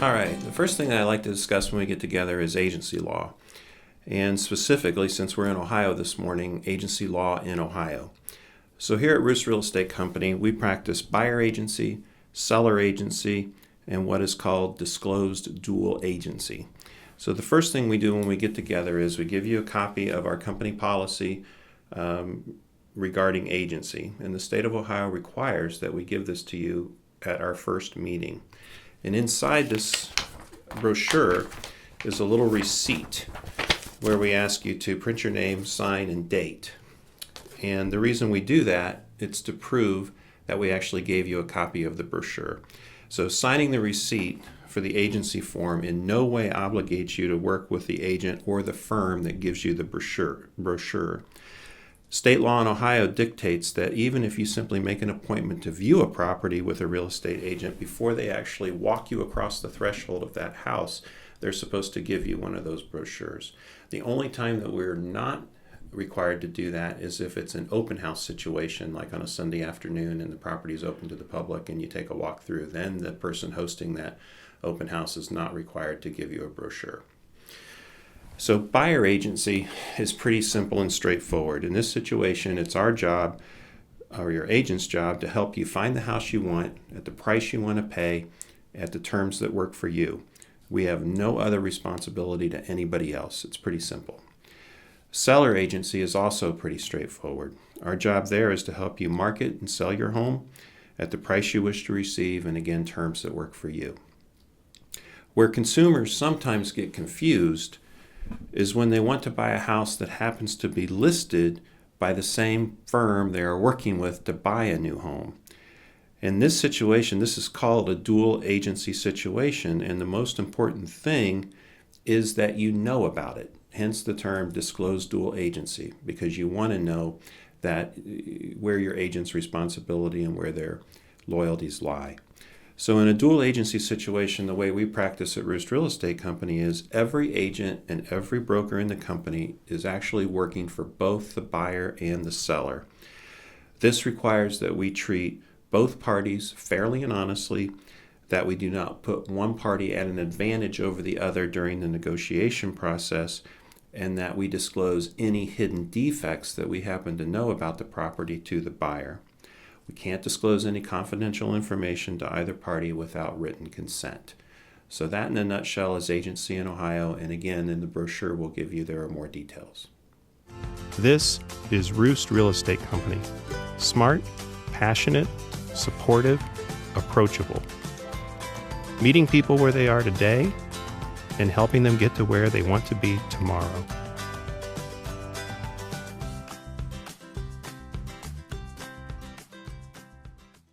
All right, the first thing I like to discuss when we get together is agency law. And specifically, since we're in Ohio this morning, agency law in Ohio. So here at Roost Real Estate Company, we practice buyer agency, seller agency, and what is called disclosed dual agency. So the first thing we do when we get together is we give you a copy of our company policy regarding agency. And the state of Ohio requires that we give this to you at our first meeting. And inside this brochure is a little receipt where we ask you to print your name, sign, and date. And the reason we do that, it's to prove that we actually gave you a copy of the brochure. So signing the receipt for the agency form in no way obligates you to work with the agent or the firm that gives you the brochure. State law in Ohio dictates that even if you simply make an appointment to view a property with a real estate agent, before they actually walk you across the threshold of that house, they're supposed to give you one of those brochures. The only time that we're not required to do that is if it's an open house situation, like on a Sunday afternoon and the property is open to the public and you take a walk through. Then the person hosting that open house is not required to give you a brochure. So buyer agency is pretty simple and straightforward. In this situation, it's our job, or your agent's job, to help you find the house you want at the price you want to pay at the terms that work for you. We have no other responsibility to anybody else. It's pretty simple. Seller agency is also pretty straightforward. Our job there is to help you market and sell your home at the price you wish to receive, and again, terms that work for you. Where consumers sometimes get confused is when they want to buy a house that happens to be listed by the same firm they are working with to buy a new home. In this situation, this is called a dual agency situation, and the most important thing is that you know about it. Hence the term disclosed dual agency, because you want to know that where your agent's responsibility and where their loyalties lie. So in a dual agency situation, the way we practice at Roost Real Estate Company is every agent and every broker in the company is actually working for both the buyer and the seller. This requires that we treat both parties fairly and honestly, that we do not put one party at an advantage over the other during the negotiation process, and that we disclose any hidden defects that we happen to know about the property to the buyer. We can't disclose any confidential information to either party without written consent. So that in a nutshell is agency in Ohio, and again, in the brochure we'll give you there are more details. This is Roost Real Estate Company. Smart, passionate, supportive, approachable. Meeting people where they are today and helping them get to where they want to be tomorrow.